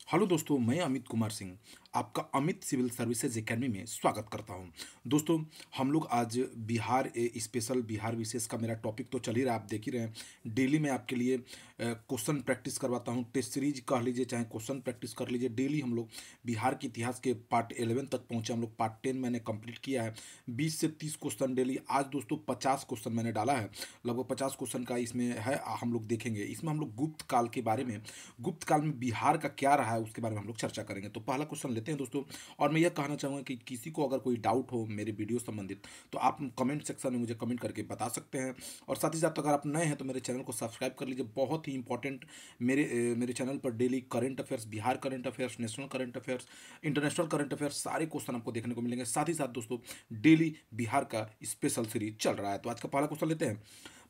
Hello दोस्तों, मैं अमित कुमार सिंह आपका अमित सिविल सर्विसेज एकेडमी में स्वागत करता हूं। दोस्तों, हम लोग आज बिहार स्पेशल बिहार विशेष का मेरा टॉपिक तो चल ही रहा है, आप देख ही रहे हैं। डेली मैं आपके लिए क्वेश्चन प्रैक्टिस करवाता हूं, टेस्ट सीरीज कह लीजिए चाहे क्वेश्चन प्रैक्टिस कर लीजिए। डेली हम लोग बिहार के इतिहास के पार्ट 11 तक पहुंचे, हम लोग पार्ट 10 मैंने कंप्लीट किया है। 20 से 30 क्वेश्चन डेली। आज दोस्तों 50 क्वेश्चन मैंने डाला है, लगभग 50 क्वेश्चन का इसमें है। हम लोग देखेंगे इसमें, हम लोग गुप्त काल के बारे में, गुप्त काल में बिहार का क्या रहा है उसके बारे में हम लोग चर्चा करेंगे। तो पहला क्वेश्चन लेते हैं दोस्तों। और मैं यह कहना चाहूँगा कि किसी को अगर कोई डाउट हो मेरे वीडियो संबंधित तो आप कमेंट सेक्शन में मुझे कमेंट करके बता सकते हैं। और साथ ही साथ अगर आप नए हैं तो मेरे चैनल को सब्सक्राइब कर लीजिए। बहुत ही इंपॉर्टेंट मेरे चैनल पर daily current affairs, Bihar current affairs, national current affairs, international current affairs, सारे क्वेश्चन आपको देखने को मिलेंगे। साथ ही साथ दोस्तों डेली बिहार का स्पेशल सीरीज चल रहा है। तो आज का पहला क्वेश्चन लेते हैं।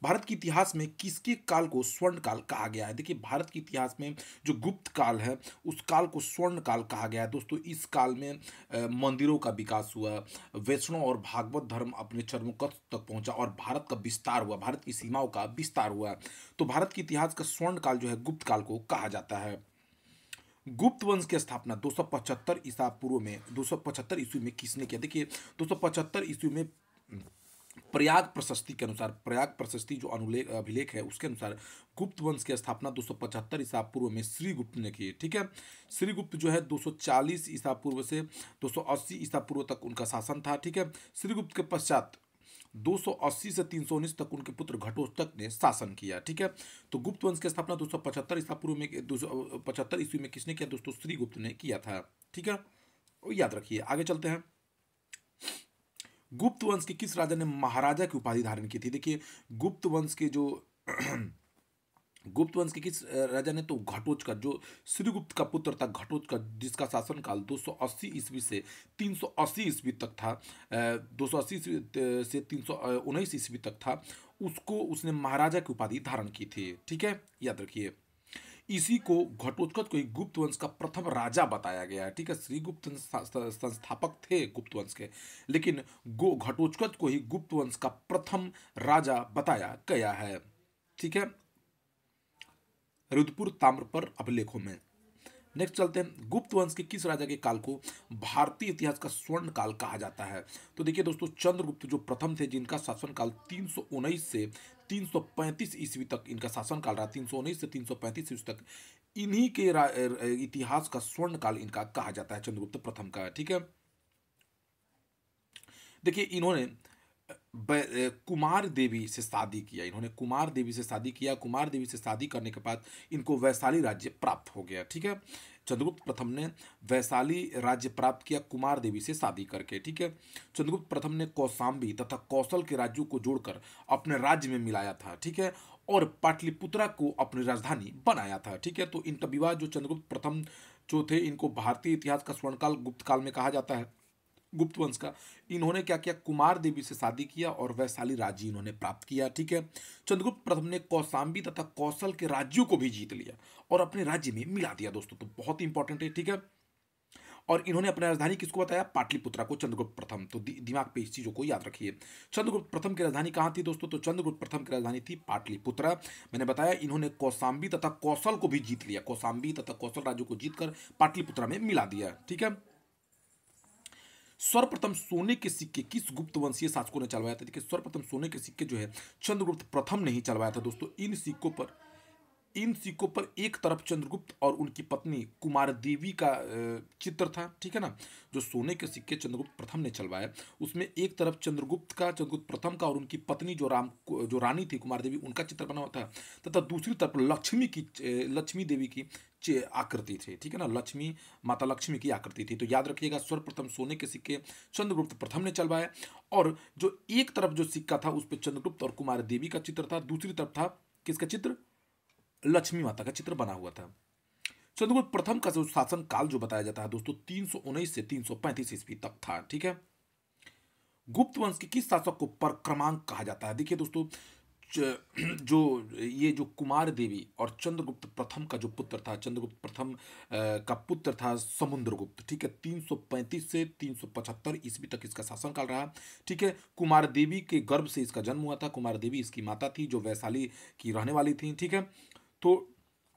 भारत के इतिहास में किसके काल को स्वर्ण काल कहा गया है? देखिए, भारत के इतिहास में जो गुप्त काल है उस काल को स्वर्ण काल कहा गया है। दोस्तों, इस काल में मंदिरों का विकास हुआ, वैष्णव और भागवत धर्म अपने चरमोत्कर्ष तक पहुंचा और भारत का विस्तार हुआ, भारत की सीमाओं का विस्तार हुआ। तो भारत के इतिहास का स्वर्ण काल जो है गुप्त काल को कहा जाता है। गुप्त वंश की स्थापना 275 ईसा पूर्व में, 275 ईस्वी में किसने किया? देखिए, 275 ईस्वी में प्रयाग प्रशस्ति के अनुसार, प्रयाग प्रशस्ति जो अनुलेख अभिलेख है उसके अनुसार गुप्त वंश की स्थापना 275 ईसा पूर्व में श्रीगुप्त ने की। ठीक है, श्रीगुप्त जो है 240 ईसा पूर्व से 280 ईसा पूर्व तक उनका शासन था। ठीक है, श्रीगुप्त के पश्चात 280 से 319 तक उनके पुत्र घटोत्कच ने शासन किया। ठीक है, तो गुप्त वंश की स्थापना 275 ईसा पूर्व में, 275 ईस्वी में किसने किया दोस्तों? श्रीगुप्त ने किया था। ठीक है, और याद रखिए। आगे चलते हैं। गुप्त वंश के किस राजा ने महाराजा की उपाधि धारण की थी? देखिए, गुप्त वंश के जो गुप्त वंश के किस राजा ने, तो घटोत्कच, जो श्रीगुप्त का पुत्र था घटोत्कच, जिसका शासनकाल 280 ईस्वी से 380 ईस्वी तक था, 280 से 319 ईस्वी तक था, उसको उसने महाराजा की उपाधि धारण की थी। ठीक है, याद रखिए। इसी को, घटोत्कच को ही गुप्त वंश का प्रथम राजा बताया गया है। ठीक है, श्रीगुप्त संस्थापक थे गुप्त वंश के, लेकिन गो घटोत्कच को ही गुप्त वंश का प्रथम राजा बताया गया है। ठीक है, रुद्रपुर ताम्र पर अभिलेखों में। नेक्स्ट चलते हैं। गुप्त वंश के किस राजा के काल को भारतीय इतिहास का स्वर्ण काल कहा जाता है? तो देखिए दोस्तों, चंद्रगुप्त जो प्रथम थे, जिनका शासनकाल 319 से 335 ईस्वी तक इनका शासनकाल रहा, 319 से 335 ईस्वी तक, इन्हीं के इतिहास का स्वर्ण काल इनका कहा जाता है, चंद्रगुप्त प्रथम का। ठीक है, देखिए इन्होंने कुमार देवी से शादी किया। इन्होंने कुमार देवी से शादी किया। कुमार देवी से शादी करने के बाद इनको वैशाली राज्य प्राप्त हो गया। ठीक है, चंद्रगुप्त प्रथम ने वैशाली राज्य प्राप्त किया कुमार देवी से शादी करके। ठीक है, चंद्रगुप्त प्रथम ने कौशाम्बी तथा कौशल के राज्यों को जोड़कर अपने राज्य में मिलाया था। ठीक है, और पाटलिपुत्रा को अपनी राजधानी बनाया था। ठीक है, तो इनका विवाह, जो चंद्रगुप्त प्रथम जो थे, इनको भारतीय इतिहास का स्वर्णकाल गुप्त काल में कहा जाता है, गुप्त वंश का। इन्होंने क्या किया? कुमार देवी से शादी किया और वैशाली राज्य इन्होंने प्राप्त किया। ठीक है, चंद्रगुप्त प्रथम ने कौशाम्बी तथा कौशल के राज्यों को भी जीत लिया और अपने राज्य में मिला दिया दोस्तों। तो बहुत ही इंपॉर्टेंट है। ठीक है, और इन्होंने अपनी राजधानी किसको बताया? पाटलिपुत्रा को, चंद्रगुप्त प्रथम। तो दिमाग पे इस चीजों को याद रखिए। चंद्रगुप्त प्रथम की राजधानी कहां थी दोस्तों? तो चंद्रगुप्त प्रथम की राजधानी थी पाटलिपुत्रा। मैंने बताया इन्होंने कौशाम्बी तथा कौशल को भी जीत लिया, कौशाम्बी तथा कौशल राज्यों को जीतकर पाटलिपुत्रा में मिला दिया। ठीक है, सर्वप्रथम सोने के सिक्के किस गुप्त वंशीय शासकों ने चलवाया था? देखिए, सर्वप्रथम सोने के सिक्के जो है चंद्रगुप्त प्रथम ने ही चलवाया था दोस्तों। इन सिक्कों पर एक तरफ चंद्रगुप्त और उनकी पत्नी कुमार देवी का चित्र था। ठीक है ना, जो सोने के सिक्के चंद्रगुप्त प्रथम ने चलवाए, उसमें एक तरफ चंद्रगुप्त प्रथम का और उनकी पत्नी जो रानी थी कुमार देवी, उनका चित्र बना हुआ था, तथा दूसरी तरफ लक्ष्मी देवी की आकृति थी। ठीक है ना, माता लक्ष्मी की आकृति थी। तो याद रखिएगा, सर्वप्रथम सोने के सिक्के चंद्रगुप्त प्रथम ने चलवाए, और जो एक तरफ जो सिक्का था उस पर चंद्रगुप्त और कुमार देवी का चित्र था, दूसरी तरफ था किसका चित्र? लक्ष्मी माता का चित्र बना हुआ था। चंद्रगुप्त प्रथम का जो शासन काल जो बताया जाता है दोस्तों, 319 से 335 ईस्वी तक था। ठीक है, गुप्त वंश के किस शासक को परक्रमांक कहा जाता है? देखिए दोस्तों, जो कुमार देवी और चंद्रगुप्त प्रथम का जो पुत्र था, चंद्रगुप्त प्रथम का पुत्र था समुद्रगुप्त। ठीक है, 335 से 375 ईस्वी तक इसका शासनकाल रहा। ठीक है, कुमार देवी के गर्भ से इसका जन्म हुआ था। कुमार देवी इसकी माता थी, जो वैशाली की रहने वाली थी। ठीक है, तो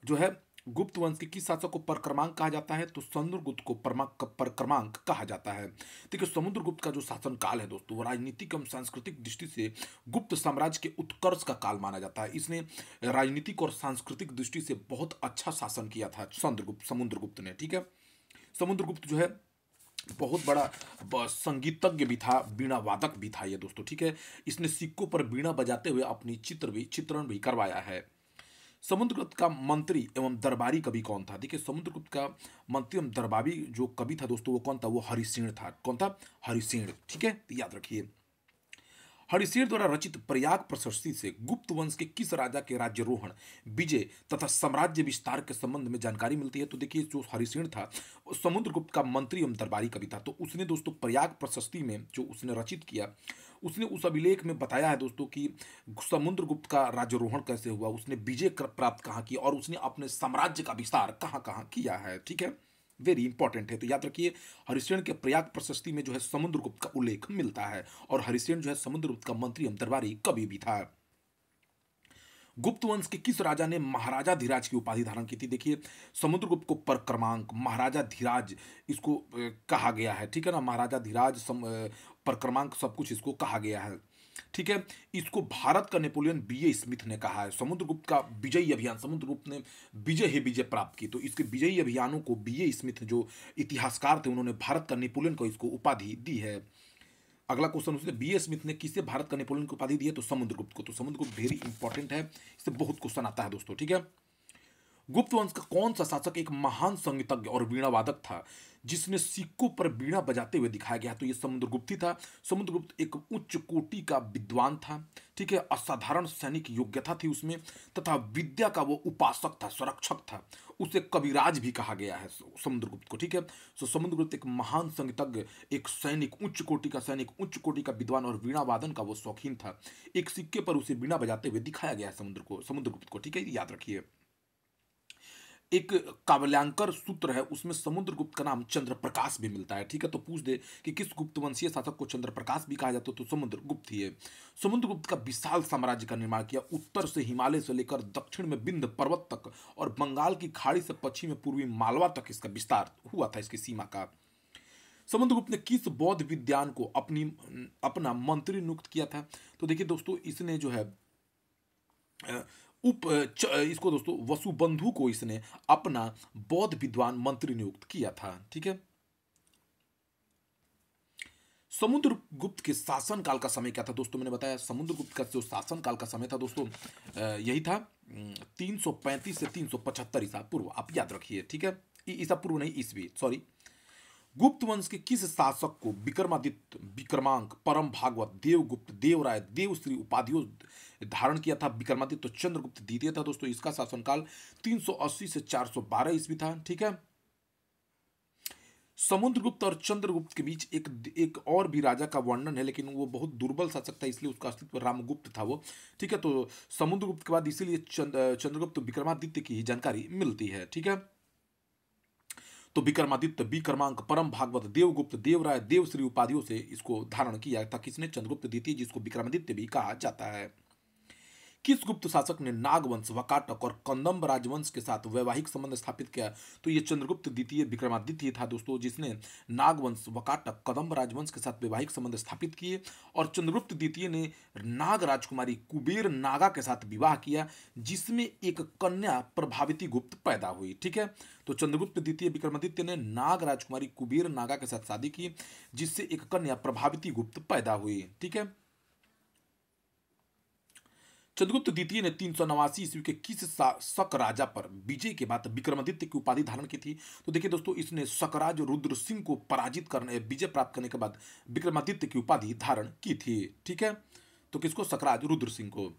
जो है गुप्त वंश के किस शासक को परक्रमांक कहा जाता है? तो समुद्रगुप्त को परक्रमांक कहा जाता है। देखिए समुद्रगुप्त का जो शासन काल है दोस्तों, वो राजनीतिक एवं सांस्कृतिक दृष्टि से गुप्त साम्राज्य के उत्कर्ष का काल माना जाता है। इसने राजनीतिक और सांस्कृतिक दृष्टि से बहुत अच्छा शासन किया था समुद्रगुप्त ने, ठीक है। समुद्रगुप्त जो है बहुत बड़ा संगीतज्ञ भी था, वीणा वादक भी था ये दोस्तों, ठीक है। इसने सिक्कों पर वीणा बजाते हुए अपनी चित्रण भी करवाया है। समुद्रगुप्त का मंत्री एवं दरबारी कवि कौन था? देखिए समुद्रगुप्त का मंत्री एवं दरबारी जो कवि था दोस्तों, वो कौन था? वो हरिसेन था। कौन था? हरिसेन, ठीक है, तो याद रखिए। हरिसेन द्वारा रचित प्रयाग प्रशस्ति से गुप्त वंश के किस राजा के राज्यरोहण, विजय तथा साम्राज्य विस्तार के संबंध में जानकारी मिलती है? तो देखिए जो हरिसेन था वो समुद्रगुप्त का मंत्री एवं दरबारी कवि था। तो उसने दोस्तों प्रयाग प्रशस्ति में जो उसने रचित किया, उसने उस अभिलेख में बताया है दोस्तों कि समुद्रगुप्त का राज्यरोहण कैसे हुआ, उसने विजय प्राप्त कहाँ किया और उसने अपने साम्राज्य का विस्तार कहाँ कहाँ किया है, ठीक है। वेरी इंपॉर्टेंट है, तो याद रखिए हरिसेन के प्रयाग प्रशस्ति में जो है समुद्रगुप्त का उल्लेख मिलता है और हरिसेन जो है समुद्रगुप्त का मंत्री एवं दरबारी कवि भी था। गुप्त वंश के किस राजा ने महाराजा धीराज की उपाधि धारण की थी? देखिए समुद्रगुप्त को परक्रमांक, महाराजा धीराज इसको कहा गया है, ठीक है ना। महाराजा धीराज परक्रमांक सब कुछ इसको कहा गया है, ठीक है। इसको भारत का नेपोलियन बीए स्मिथ ने कहा है। समुद्रगुप्त का विजयी अभियान, समुद्रगुप्त ने विजय प्राप्त की, तो इसके विजयी अभियानों को बीए स्मिथ जो इतिहासकार थे उन्होंने भारत का नेपोलियन को इसको उपाधि दी है। अगला क्वेश्चन उसने बीए स्मिथ ने किसे भारत का नेपोलियन की उपाधि दी है? तो समुद्रगुप्त को। तो समुद्रगुप्त वेरी इंपॉर्टेंट है, इससे बहुत क्वेश्चन आता है दोस्तों, ठीक है। गुप्त वंश का कौन सा शासक एक महान संगीतज्ञ और वीणा वादक था जिसने सिक्कों पर वीणा बजाते हुए दिखाया गया? तो ये समुद्रगुप्त ही था। समुद्रगुप्त एक उच्च कोटि का विद्वान था, ठीक है। असाधारण सैनिक योग्यता थी उसमें, तथा विद्या का वो उपासक था, संरक्षक था। उसे कविराज भी कहा गया है समुद्रगुप्त को, ठीक है। सो समुद्रगुप्त एक महान संगीतज्ञ, एक सैनिक, उच्च कोटि का सैनिक, उच्च कोटि का विद्वान और वीणा वादन का वो शौकीन था। एक सिक्के पर उसे वीणा बजाते हुए दिखाया गया है समुद्रगुप्त को, ठीक है, याद रखिए। एक काव्यांकर सूत्र है उसमें समुद्रगुप्त का नाम चंद्रप्रकाश भी मिलता है, ठीक है। तो पूछ दे कि किस गुप्त वंशीय शासक को चंद्रप्रकाश भी कहा जाता है, तो समुद्रगुप्त ही है। समुद्रगुप्त का विशाल साम्राज्य का निर्माण किया, उत्तर से हिमालय से लेकर दक्षिण में विंध्य पर्वत तक और बंगाल की खाड़ी से पश्चिम में पूर्वी मालवा तक इसका विस्तार हुआ था, इसकी सीमा का। समुद्रगुप्त ने किस बौद्ध विद्वान को अपना मंत्री नियुक्त किया था? तो देखिए दोस्तों इसने जो है इसको दोस्तों वसुबंधु को इसने अपना बौद्ध विद्वान मंत्री नियुक्त किया था, ठीक है। समुद्रगुप्त के शासन काल का समय क्या था? दोस्तों मैंने बताया समुद्रगुप्त का जो शासन काल का समय था दोस्तों यही था 335 से 375 ईसा पूर्व, आप याद रखिए, ठीक है। ईसा पूर्व नहीं, ईसवी, सॉरी। गुप्त वंश के किस शासक को विक्रमादित्य, विक्रमांक, परम भागवत, देवगुप्त, देवराय, देवश्री उपाधियों धारण किया था? विक्रमादित्य तो चंद्रगुप्त द्वितीय था दोस्तों, इसका शासनकाल 380 से 412 ईस्वी था, ठीक है। समुद्रगुप्त और चंद्रगुप्त के बीच एक और भी राजा का वर्णन है, लेकिन वो बहुत दुर्बल शासक था, इसलिए उसका अस्तित्व रामगुप्त था वो, ठीक है। तो समुद्रगुप्त के बाद इसीलिए चंद्रगुप्त विक्रमादित्य की ही जानकारी मिलती है, ठीक है। तो विक्रमादित्य, विक्रमांक, परम भागवत, देवगुप्त, देवराय, देवश्री उपाधियों से इसको धारण किया था किसने? चंद्रगुप्त द्वितीय, जिसको विक्रमादित्य भी कहा जाता है। किस गुप्त शासक ने नागवंश, वकाटक और कंदम्ब राजवंश के साथ वैवाहिक संबंध स्थापित किया? तो ये चंद्रगुप्त द्वितीय विक्रमादित्य था दोस्तों, जिसने नागवंश, वकाटक, कदम्ब राजवंश के साथ वैवाहिक संबंध स्थापित किए। और चंद्रगुप्त द्वितीय ने नाग राजकुमारी कुबेर नागा के साथ विवाह किया, जिसमें एक कन्या प्रभाविती गुप्त पैदा हुई, ठीक है। तो चंद्रगुप्त द्वितीय विक्रमादित्य ने नाग राजकुमारी कुबेर नागा के साथ शादी की, जिससे एक कन्या प्रभाविती गुप्त पैदा हुई, ठीक है। चंद्रगुप्त द्वितीय ने 389 ईस्वी के किस शक राजा पर विजय के बाद विक्रमादित्य की उपाधि धारण की थी? तो देखिए दोस्तों इसने शकराज रुद्र सिंह को पराजित करने, विजय प्राप्त करने के बाद विक्रमादित्य की उपाधि धारण की थी, ठीक है। तो किसको? शकराज रुद्र सिंह को।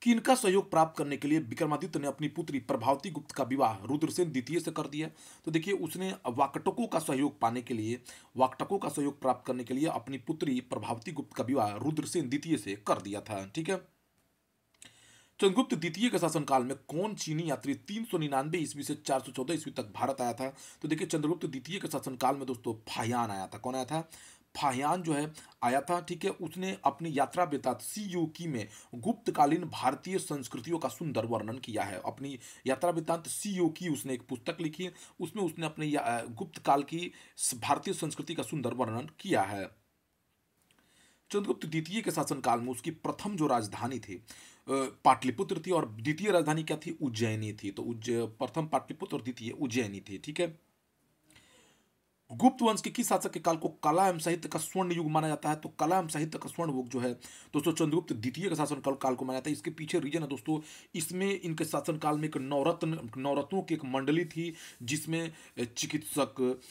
किनका सहयोग प्राप्त करने के लिए विक्रमादित्य ने अपनी पुत्री प्रभावती गुप्त का विवाह रुद्रसेन द्वितीय से कर दिया? तो देखिए उसने वाकटकों का सहयोग पाने के लिए, वाकटकों का सहयोग प्राप्त करने के लिए अपनी पुत्री प्रभावती गुप्त का विवाह रुद्रसेन द्वितीय से कर दिया था, ठीक है। चंद्रगुप्त द्वितीय के शासनकाल में कौन चीनी यात्री 399 ईस्वी से 414 ईस्वी तक भारत आया था? तो देखिए चंद्रगुप्त द्वितीय के शासनकाल में दोस्तों फाहियान आया था। कौन आया था? फाहियान जो है आया था, ठीक है। उसने अपनी यात्रा वृत्तांत सी यू की में गुप्तकालीन भारतीय संस्कृतियों का सुंदर वर्णन किया है। अपनी यात्रा वृत्तांत सी यू की उसने एक पुस्तक लिखी, उसमें उसने अपने गुप्त काल की भारतीय संस्कृति का सुंदर वर्णन किया है। चंद्रगुप्त द्वितीय के शासनकाल में उसकी प्रथम जो राजधानी थी पाटलिपुत्र थी, और द्वितीय राजधानी क्या थी, उज्जैनी थी। तो प्रथम पाटलिपुत्र और द्वितीय उज्जैनी थी, ठीक है। गुप्त वंश के किस शासक के काल को कला एवं साहित्य का स्वर्ण युग माना जाता है? तो कला एवं साहित्य का स्वर्ण युग जो है दोस्तों चंद्रगुप्त द्वितीय का शासन काल को माना जाता है। इसके पीछे रीजन है दोस्तों, इसमें इनके शासन काल में एक नवरत्नों की एक मंडली थी, जिसमें चिकित्सक,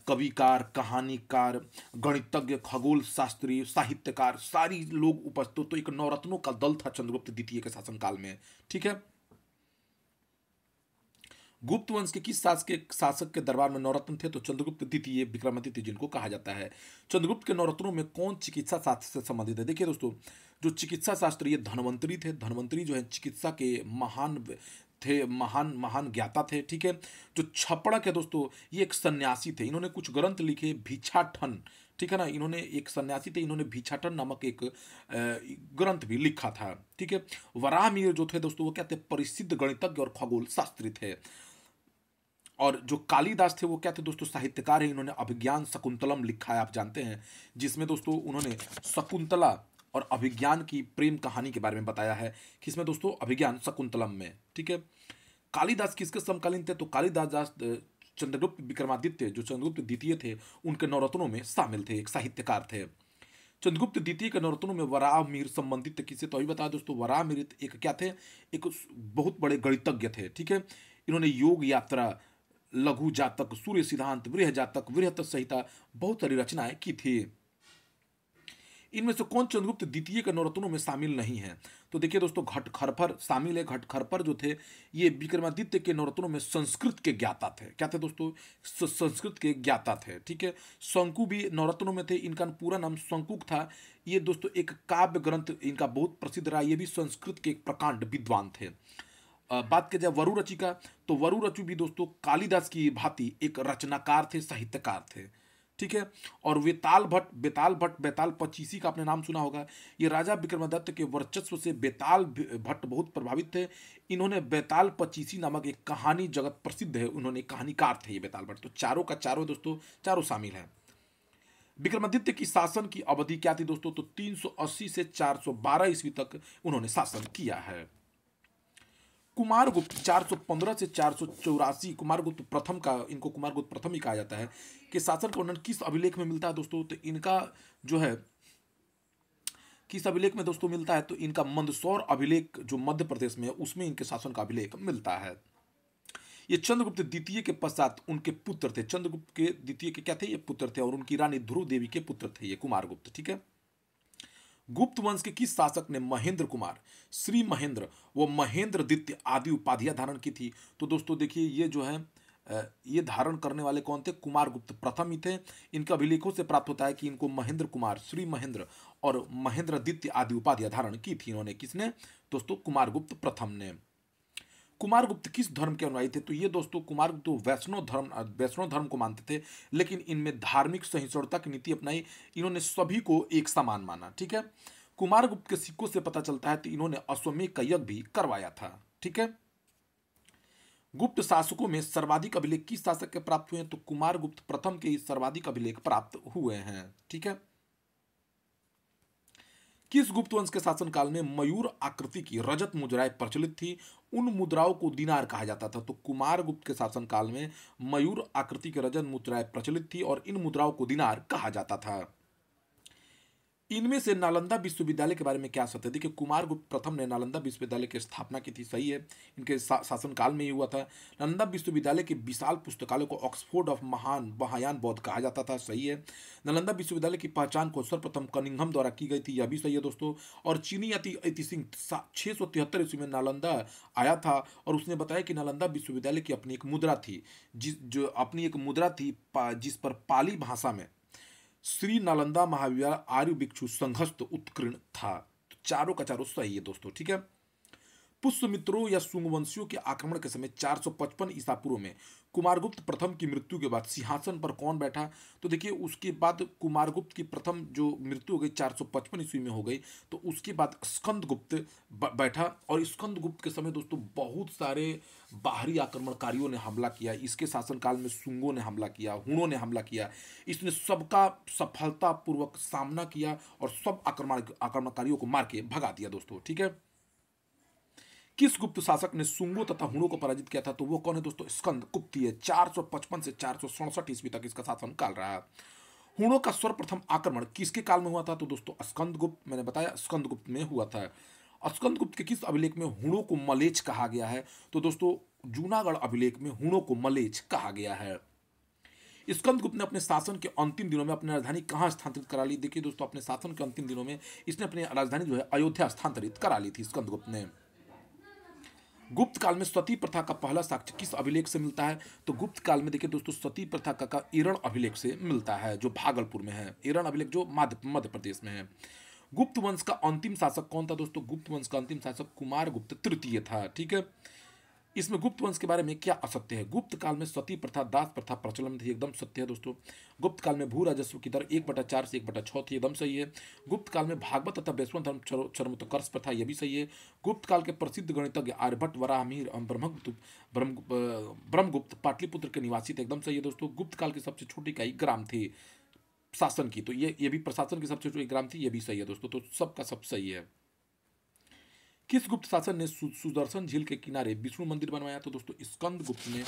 कविकार, कहानीकार, गणितज्ञ, खगोल शास्त्री, साहित्यकार, सारी लोग उपस्थित। तो एक नवरत्नों का दल था चंद्रगुप्त द्वितीय के शासन काल में, ठीक है। गुप्त वंश के किस शासक के दरबार में नवरत्न थे? तो चंद्रगुप्त द्वितीय, विक्रमादित्य जिनको कहा जाता है। चंद्रगुप्त के नवरत्नों में कौन चिकित्सा शास्त्र से संबंधित है? देखिए दोस्तों, जो चिकित्सा शास्त्र, ये धन्वंतरी थे। धन्वंतरी जो है चिकित्सा के महान थे, महान महान ज्ञाता थे, ठीक है। जो छपड़क है दोस्तों, ये एक सन्यासी थे। इन्होंने कुछ ग्रंथ लिखे, भिक्षाटन, ठीक है ना। इन्होंने एक सन्यासी थे, इन्होंने भिक्षाटन नामक एक ग्रंथ भी लिखा था, ठीक है। वराहमिहिर जो थे दोस्तों, वो क्या थे, प्रसिद्ध गणितज्ञ और खगोल शास्त्री थे। और जो कालिदास थे वो क्या थे दोस्तों, साहित्यकार हैं। इन्होंने अभिज्ञान शकुंतलम लिखा है, आप जानते हैं, जिसमें दोस्तों उन्होंने शकुंतला और अभिज्ञान की प्रेम कहानी के बारे में बताया है। किसमें दोस्तों, अभिज्ञान शकुंतलम में, ठीक है। कालिदास किसके समकालीन थे? तो कालिदास चंद्रगुप्त विक्रमादित्य जो चंद्रगुप्त द्वितीय थे उनके नवरत्नों में शामिल थे, एक साहित्यकार थे। चंद्रगुप्त द्वितीय के नवरत्नों में वराहमिहिर संबंधित किससे? तो अभी बताया दोस्तों, वराहमिहिर एक क्या थे, एक बहुत बड़े गणितज्ञ थे, ठीक है। इन्होंने योग यात्रा, लघु जातक, सूर्य सिद्धांत, वृह जातक, वृहत संहिता, बहुत सारी रचनाएं की थी। इनमें से कौन चंद्रगुप्त द्वितीय के नवरत्नों में शामिल नहीं है? तो देखिए दोस्तों, घटखरपर शामिल है। घटखरपर जो थे ये विक्रमादित्य के नवरत्नों में संस्कृत के ज्ञाता थे। क्या थे दोस्तों? संस्कृत के ज्ञाता थे, ठीक है। शंकु भी नवरत्नों में थे। इनका पूरा नाम शंकुक था। ये दोस्तों एक काव्य ग्रंथ इनका बहुत प्रसिद्ध रहा। ये भी संस्कृत के एक प्रकांड विद्वान थे। बात की जाए वरुरचि का, तो वरुरचि भी दोस्तों कालिदास की भांति एक रचनाकार थे, साहित्यकार थे, ठीक है। और बेताल पचीसी का आपने नाम सुना होगा। ये राजा विक्रमादित्य के वर्चस्व से बेताल भट्ट बहुत प्रभावित थे। इन्होंने बेताल पचीसी नामक एक कहानी जगत प्रसिद्ध है, उन्होंने कहानीकार थे ये बेताल भट्ट। तो चारों का चारों दोस्तों, चारों शामिल हैं। विक्रमादित्य की शासन की अवधि क्या थी दोस्तों? तो 380 से 412 ईस्वी तक उन्होंने शासन किया है। कुमारगुप्त 415 से 484, कुमारगुप्त प्रथम का, इनको कुमारगुप्त प्रथम ही कहा जाता है, कि शासन का वर्णन किस अभिलेख में मिलता है दोस्तों? तो इनका जो है किस अभिलेख में दोस्तों मिलता है? तो इनका मंदसौर अभिलेख जो मध्य प्रदेश में है उसमें इनके शासन का अभिलेख मिलता है। ये चंद्रगुप्त द्वितीय के पश्चात उनके पुत्र थे। चंद्रगुप्त के द्वितीय के क्या थे? ये पुत्र थे, और उनकी रानी ध्रुव देवी के पुत्र थे ये कुमारगुप्त, ठीक है। गुप्त वंश के किस शासक ने महेंद्र कुमार, श्री महेंद्र व महेंद्र द्वितीय आदि उपाधियां धारण की थी? तो दोस्तों देखिए, ये जो है ये धारण करने वाले कौन थे? कुमारगुप्त प्रथम ही थे। इनके अभिलेखों से प्राप्त होता है कि इनको महेंद्र कुमार, श्री महेंद्र और महेंद्र द्वितीय आदि उपाधियां धारण की थी इन्होंने। किसने? दोस्तों कुमारगुप्त प्रथम ने। कुमारगुप्त किस धर्म के अनुयायी थे? तो ये दोस्तों कुमारगुप्त वैष्णव धर्म को मानते थे, लेकिन इनमें धार्मिक सहिष्णुता की नीति अपनाई। इन्होंने सभी को एक समान माना, ठीक है। कुमारगुप्त के सिक्कों से पता चलता है कि इन्होंने अश्वमेध का यज्ञ भी करवाया था, ठीक है। गुप्त शासकों में सर्वाधिक अभिलेख किस शासक के प्राप्त हुए हैं? तो कुमारगुप्त प्रथम के सर्वाधिक अभिलेख प्राप्त हुए हैं, ठीक है। किस गुप्त वंश के शासनकाल में मयूर आकृति की रजत मुद्राएं प्रचलित थी? उन मुद्राओं को दिनार कहा जाता था। तो कुमारगुप्त के शासनकाल में मयूर आकृति की रजत मुद्राएं प्रचलित थी और इन मुद्राओं को दिनार कहा जाता था। इनमें से नालंदा विश्वविद्यालय के बारे में क्या सत्य है? देखिए, कुमारगुप्त प्रथम ने नालंदा विश्वविद्यालय की स्थापना की थी, सही है, इनके शासनकाल में ही हुआ था। नालंदा विश्वविद्यालय के विशाल पुस्तकालय को ऑक्सफोर्ड ऑफ महान महायान बौद्ध कहा जाता था, सही है। नालंदा विश्वविद्यालय की पहचान को सर्वप्रथम कनिंघम द्वारा की गई थी, यह भी सही है दोस्तों। और चीनी सिंह 673 ईस्वी में नालंदा आया था और उसने बताया कि नालंदा विश्वविद्यालय की अपनी एक मुद्रा थी, जिस पर पाली भाषा में श्री नालंदा महाविद्यालय आर्य भिक्षु संघस्थ उत्कीर्ण था। तो चारों का चारों सही है दोस्तों, ठीक है। पुष्यमित्रों या सुंगवंशियों के आक्रमण के समय 455 ईसा पूर्व में कुमारगुप्त प्रथम की मृत्यु के बाद सिंहासन पर कौन बैठा? तो देखिए उसके बाद कुमारगुप्त की प्रथम जो मृत्यु हो गई 455 ईस्वी में हो गई, तो उसके बाद स्कंदगुप्त बैठा। और स्कंदगुप्त के समय दोस्तों बहुत सारे बाहरी आक्रमणकारियों ने हमला किया। इसके शासनकाल में सुंगों ने हमला किया, हुणों ने हमला किया। इसने सबका सफलतापूर्वक सामना किया और सब आक्रमणकारियों को मार के भगा दिया दोस्तों। ठीक है, किस गुप्त शासक ने सुंगों तथा हुणों को पराजित किया था? तो वो कौन है दोस्तों? स्कंद गुप्त है। 455 से 467 ईस्वी तक इसका शासन काल रहा है। हुणों का सर्वप्रथम आक्रमण किसके काल में हुआ था? तो दोस्तों स्कंदगुप्त, मैंने बताया स्कंदगुप्त में हुआ था। स्कंदगुप्त के किस अभिलेख में हुणों को मलेच कहा गया है? तो दोस्तों जूनागढ़ अभिलेख में हुणों को मलेच कहा गया है। स्कंदगुप्त ने अपने शासन के अंतिम दिनों में अपनी राजधानी कहाँ स्थानांतरित करा ली? देखिए दोस्तों अपने शासन के अंतिम दिनों में इसने अपनी राजधानी जो है अयोध्या स्थानांतरित करा ली थी स्कंदगुप्त ने। गुप्त काल में सती प्रथा का पहला साक्ष्य किस अभिलेख से मिलता है? तो गुप्त काल में देखिए दोस्तों सती प्रथा का ईरण अभिलेख से मिलता है, जो भागलपुर में है। ईरण अभिलेख जो मध्य प्रदेश में है। गुप्त वंश का अंतिम शासक कौन था दोस्तों? गुप्त वंश का अंतिम शासक कुमारगुप्त तृतीय था। ठीक है, इसमें गुप्त वंश के बारे में क्या असत्य है? गुप्त काल में सती प्रथा, दास प्रथा प्रचलन में थी, एकदम सत्य है दोस्तों। गुप्त काल में भू राजस्व की दर 1/4 से 1/6 थी, एकदम सही है। गुप्त काल में भागवत तथा वैष्णव धर्म चरमोत्कर्ष प्रथा, यह भी सही है। गुप्त काल के प्रसिद्ध गणितज्ञ आर्यभट्ट, वराहमिहिर, ब्रह्मगुप्त पाटलिपुत्र के निवासी थे, एकदम सही है दोस्तों। गुप्त काल की सबसे छोटी इकाई ग्राम थी शासन की, तो ये भी प्रशासन की सबसे छोटी ग्राम थी, ये भी सही है दोस्तों। तो सबका सब सही है। किस गुप्त शासक ने सुदर्शन झील के किनारे विष्णु मंदिर बनवाया? तो दोस्तों स्कंदगुप्त ने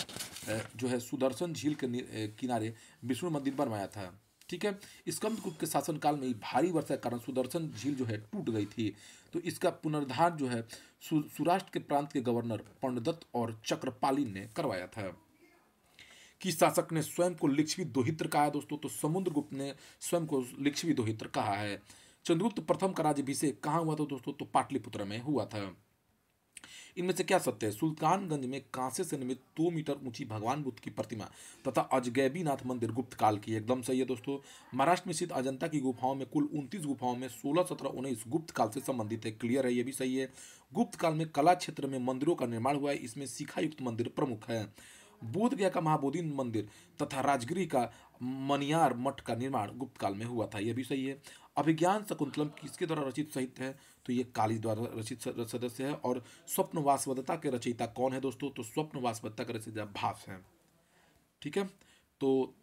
जो है सुदर्शन झील के किनारे विष्णु मंदिर बनवाया था। ठीक है, स्कंदगुप्त के शासनकाल में ही भारी वर्षा के कारण सुदर्शन झील जो है टूट गई थी। तो इसका पुनरुद्धार जो है सौराष्ट्र के प्रांत के गवर्नर पंडदत्त और चक्रपालीन ने करवाया था। किस शासक ने स्वयं को लिच्छवी दोहित्र कहा है दोस्तों? तो समुद्रगुप्त ने स्वयं को लिच्छवी दोहित्र कहा है। चंद्रगुप्त प्रथम का राज्याभिषेक कहाँ हुआ था दोस्तों? तो पाटलिपुत्र में हुआ था। इनमें से क्या सत्य है? सुल्तानगंज में कांसे से निर्मित 2 मीटर ऊंची भगवान बुद्ध की प्रतिमा तथा अजगैबीनाथ मंदिर गुप्त काल की, एकदम सही है दोस्तों। महाराष्ट्र में स्थित अजंता की गुफाओं में कुल 29 गुफाओं में 16, 17, 19 गुप्त काल से संबंधित है, क्लियर है, ये भी सही है। गुप्त काल में कला क्षेत्र में मंदिरों का निर्माण हुआ है, इसमें शिखायुक्त मंदिर प्रमुख है। बोध गया का महाबोधि मंदिर तथा राजगिरी का मनियार मठ का निर्माण गुप्त काल में हुआ था, यह भी सही है। अभिज्ञान शकुंतलम किसके द्वारा रचित साहित्य है? तो ये काली द्वारा रचित सदस्य है। और स्वप्न वासवदत्ता के रचयिता कौन है दोस्तों? तो स्वप्न वासवदत्ता के रचयिता भास हैं। ठीक है, तो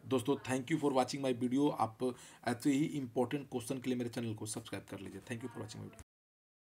दोस्तों thank you for watching my video. आप ऐसे ही इंपॉर्टेंट क्वेश्चन के लिए मेरे चैनल को सब्सक्राइब कर लीजिए। Thank you for watching my video.